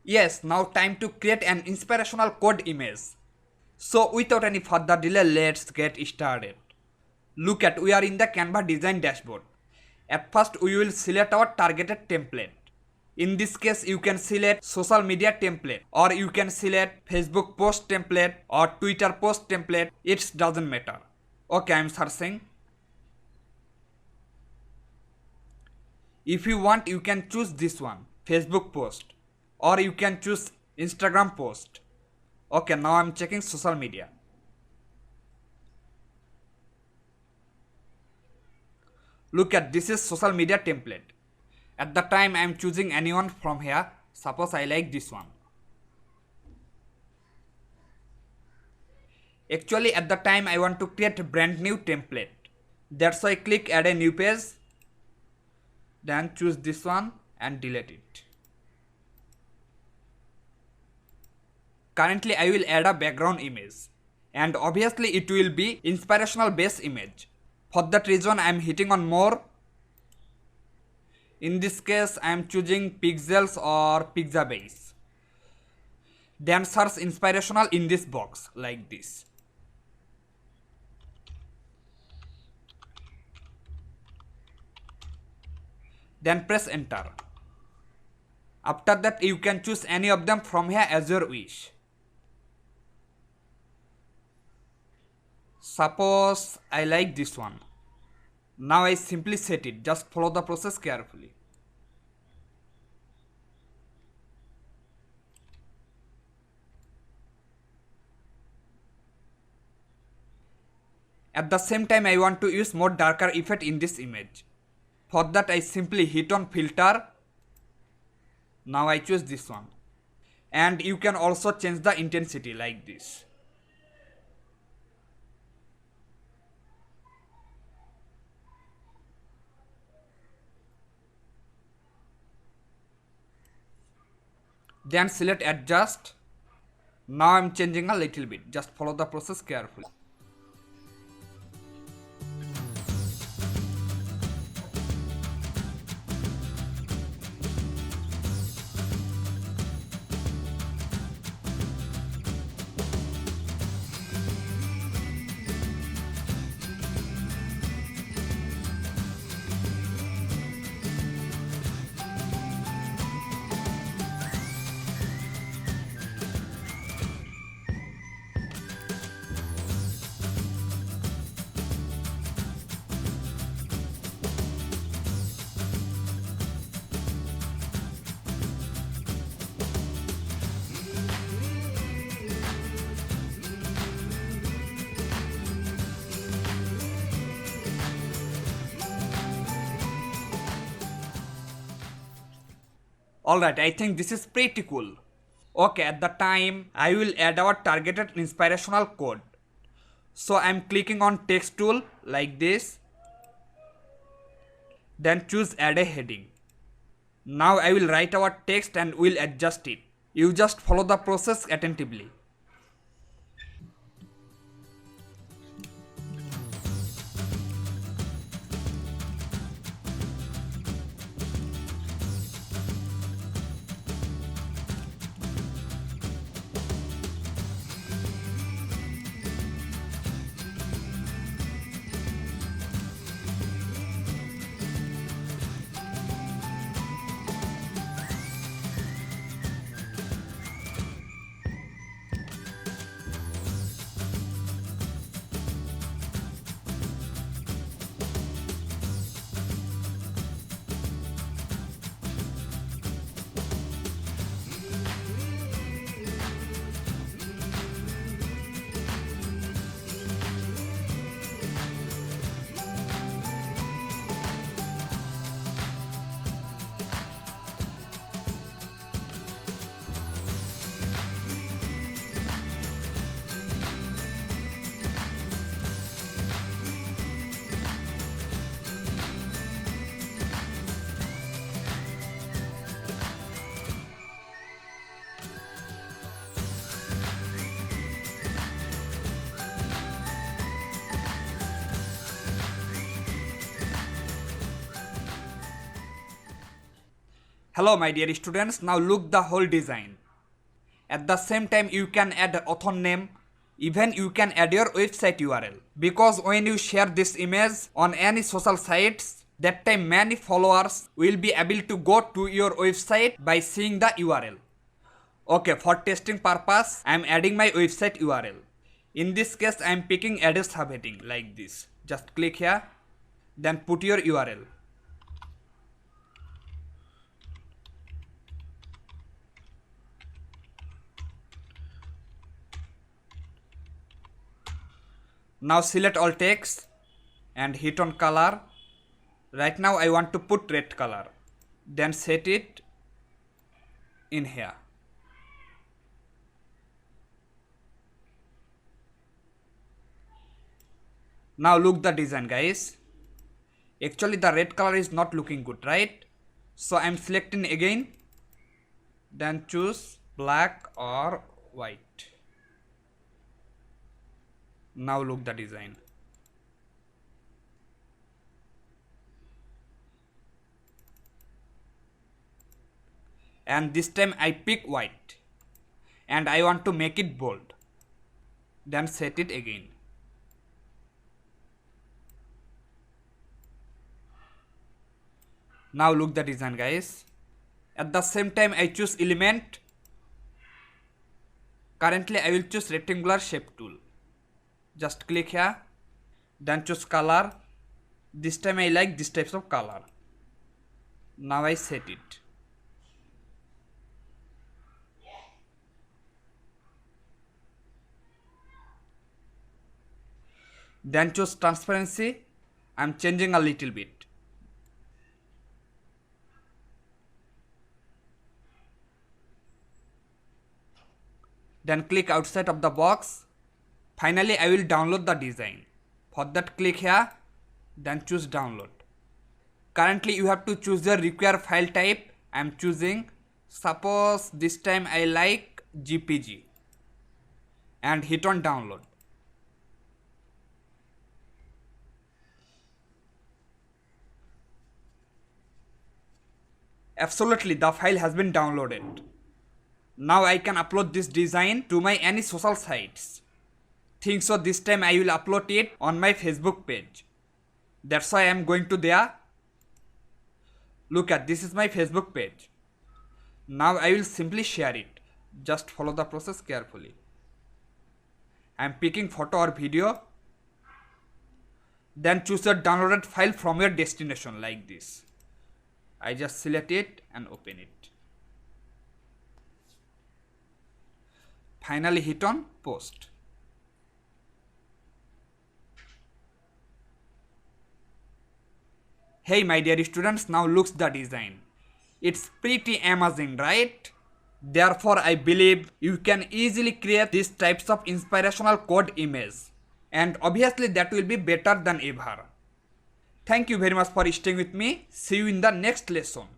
Yes, now time to create an inspirational code image. So without any further delay, let's get started. Look at, we are in the Canva design dashboard. At first we will select our targeted template. In this case you can select social media template, or you can select Facebook post template or Twitter post template, it doesn't matter. Okay, I'm searching. If you want you can choose this one, Facebook post, or you can choose Instagram post. Okay, now I'm checking social media. Look at, this is social media template. At the time I am choosing anyone from here. Suppose I like this one. Actually at the time I want to create a brand new template. That's why I click add a new page. Then choose this one and delete it. Currently I will add a background image. And obviously it will be inspirational base image. For that reason I am hitting on more. In this case I am choosing pixels or pixabase. Then search inspirational in this box like this. Then press enter. After that you can choose any of them from here as your wish. Suppose I like this one. Now I simply set it, just follow the process carefully. At the same time I want to use more darker effect in this image. For that I simply hit on filter. Now I choose this one. And you can also change the intensity like this. Then select adjust. Now I'm changing a little bit. Just follow the process carefully. Alright, I think this is pretty cool. Okay, at the time I will add our targeted inspirational code. So I'm clicking on text tool like this. Then choose add a heading. Now I will write our text and will adjust it. You just follow the process attentively. Hello my dear students, now look the whole design. At the same time, you can add author name. Even you can add your website URL. Because when you share this image on any social sites, that time many followers will be able to go to your website by seeing the URL. Okay, for testing purpose, I am adding my website URL. In this case, I am picking add a subheading like this. Just click here, then put your URL. Now select all text and hit on color. Right now I want to put red color. Then set it in here. Now look the design, guys. Actually the red color is not looking good, right? So I'm selecting again. Then choose black or white. Now look the design. And this time I pick white. And I want to make it bold. Then set it again. Now look the design, guys. At the same time I choose element. Currently I will choose rectangular shape tool. Just click here, then choose color. This time I like this types of color. Now I set it. Then choose transparency. I'm changing a little bit. Then click outside of the box. Finally, I will download the design. For that, click here, then choose download. Currently, you have to choose the required file type. I am choosing, suppose this time I like JPG, and hit on download. Absolutely, the file has been downloaded. Now I can upload this design to my any social sites. Think so this time I will upload it on my Facebook page. That's why I am going to there. Look at this is my Facebook page. Now I will simply share it. Just follow the process carefully. I am picking photo or video. Then choose your downloaded file from your destination like this. I just select it and open it. Finally hit on post. Hey my dear students, now looks the design. It's pretty amazing, right? Therefore I believe you can easily create these types of inspirational code image. And obviously that will be better than ever. Thank you very much for staying with me. See you in the next lesson.